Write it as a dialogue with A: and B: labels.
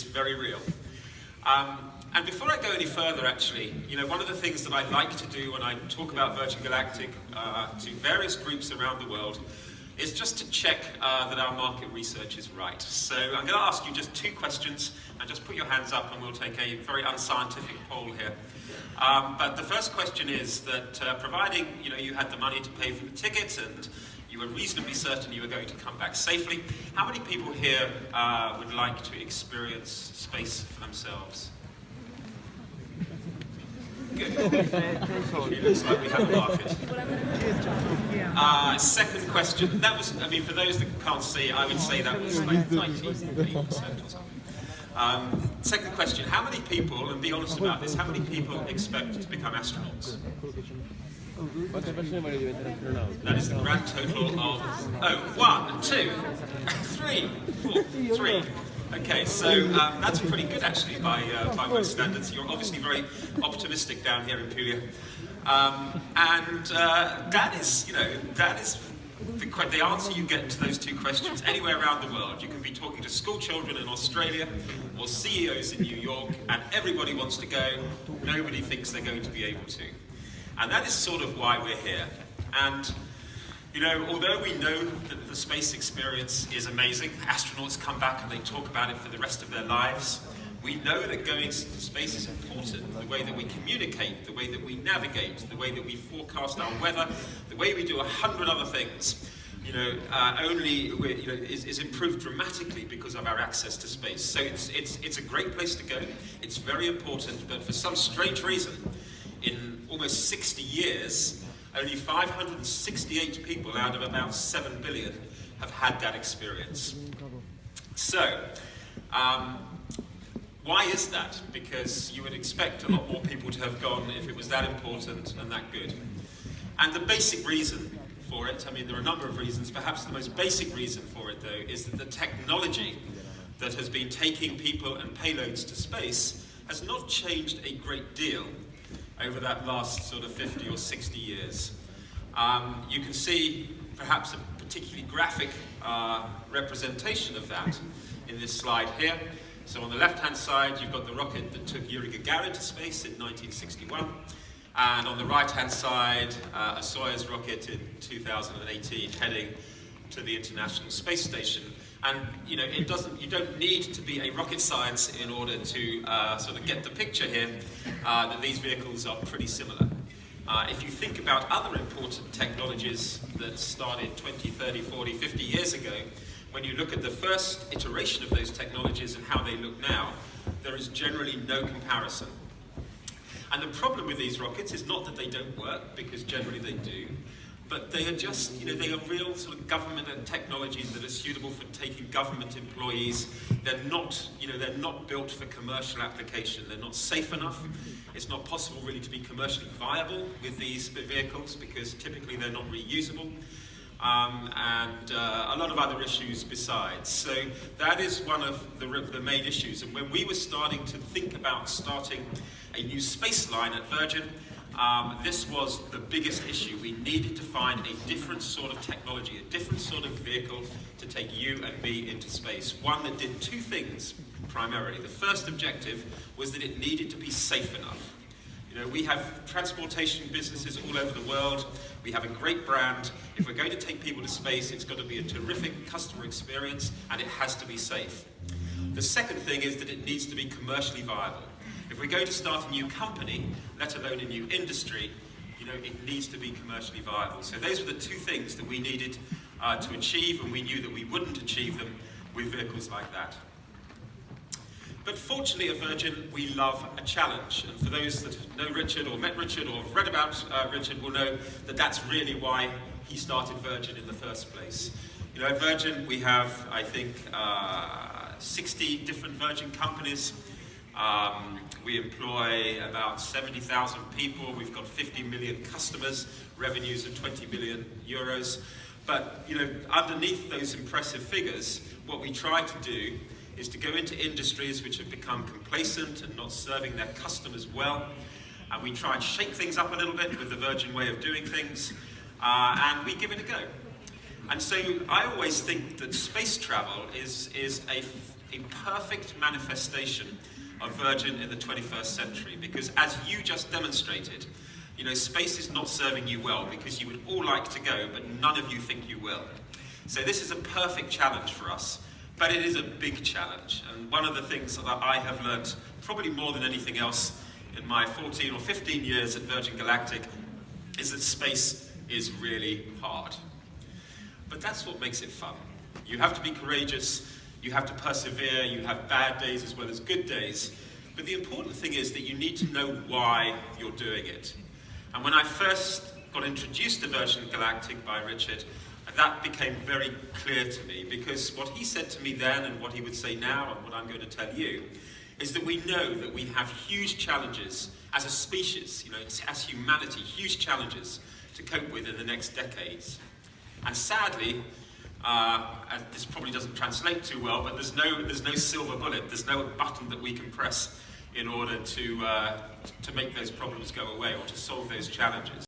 A: is very real. And before I go any further, actually, one of the things that I like to do when I talk about Virgin Galactic to various groups around the world is just to check that our market research is right. So I'm going to ask you just 2 questions, and just put your hands up and we'll take a very unscientific poll here. But the first question is that providing you had the money to pay for the ticket and you were reasonably certain you were going to come back safely, how many people here would like to experience space for themselves? Good. It looks like we have a market. Second question. That was, for those that can't see, I would say that was like 98% or something. Second question. How many people, and be honest about this, how many people expect to become astronauts? That is the grand total of 1, 2, 3, 4, 3. Okay, so that's pretty good actually by most standards. You're obviously very optimistic down here in Puglia, and that is the answer you get to those 2 questions anywhere around the world. You can be talking to school children in Australia or CEOs in New York, and everybody wants to go. Nobody thinks they're going to be able to, and that is sort of why we're here. And although we know that the space experience is amazing, astronauts come back and they talk about it for the rest of their lives, we know that going to space is important. The way that we communicate, the way that we navigate, the way that we forecast our weather, the way we do 100 other things, is improved dramatically because of our access to space. So it's a great place to go. It's very important, but for some strange reason, in almost 60 years, only 568 people out of about 7 billion have had that experience. So, why is that? Because you would expect a lot more people to have gone if it was that important and that good. And the basic reason for it, there are a number of reasons, perhaps the most basic reason for it though, is that the technology that has been taking people and payloads to space has not changed a great deal over that last sort of 50 or 60 years. You can see perhaps a particularly graphic representation of that in this slide here. So on the left-hand side, you've got the rocket that took Yuri Gagarin to space in 1961. And on the right-hand side, a Soyuz rocket in 2018 heading to the International Space Station. And you don't need to be a rocket science in order to sort of get the picture here that these vehicles are pretty similar. If you think about other important technologies that started 20, 30, 40, 50 years ago, when you look at the first iteration of those technologies and how they look now, there is generally no comparison. And the problem with these rockets is not that they don't work, because generally they do, but they are just, they are real sort of government and technologies that are suitable for taking government employees. They're not, they're not built for commercial application. They're not safe enough. It's not possible really to be commercially viable with these vehicles because typically they're not reusable. And a lot of other issues besides. So that is one of the main issues. And when we were starting to think about starting a new space line at Virgin, this was the biggest issue. We needed to find a different sort of technology, a different sort of vehicle to take you and me into space. One that did 2 things primarily. The first objective was that it needed to be safe enough. We have transportation businesses all over the world. We have a great brand. If we're going to take people to space, it's got to be a terrific customer experience, and it has to be safe. The second thing is that it needs to be commercially viable. If we're going to start a new company, let alone a new industry, it needs to be commercially viable. So those were the 2 things that we needed to achieve, and we knew that we wouldn't achieve them with vehicles like that. But fortunately at Virgin, we love a challenge. And for those that know Richard or met Richard or have read about Richard will know that that's really why he started Virgin in the first place. At Virgin, we have, I think, 60 different Virgin companies. We employ about 70,000 people. We've got 50 million customers, revenues of 20 billion euros. But, underneath those impressive figures, what we try to do is to go into industries which have become complacent and not serving their customers well. And we try and shake things up a little bit with the Virgin way of doing things, and we give it a go. And so I always think that space travel is a a perfect manifestation of Virgin in the 21st century, because as you just demonstrated, you know, space is not serving you well because you would all like to go, but none of you think you will. So this is a perfect challenge for us, but it is a big challenge. And one of the things that I have learned, probably more than anything else, in my 14 or 15 years at Virgin Galactic, is that space is really hard. But that's what makes it fun. You have to be courageous, you have to persevere, you have bad days as well as good days. But the important thing is that you need to know why you're doing it. And when I first got introduced to Virgin Galactic by Richard, that became very clear to me, because what he said to me then and what he would say now and what I'm going to tell you is that we know that we have huge challenges as a species, you know, as humanity, huge challenges to cope with in the next decades. And sadly, this probably doesn't translate too well, but there's no silver bullet, there's no button that we can press in order to make those problems go away or to solve those challenges.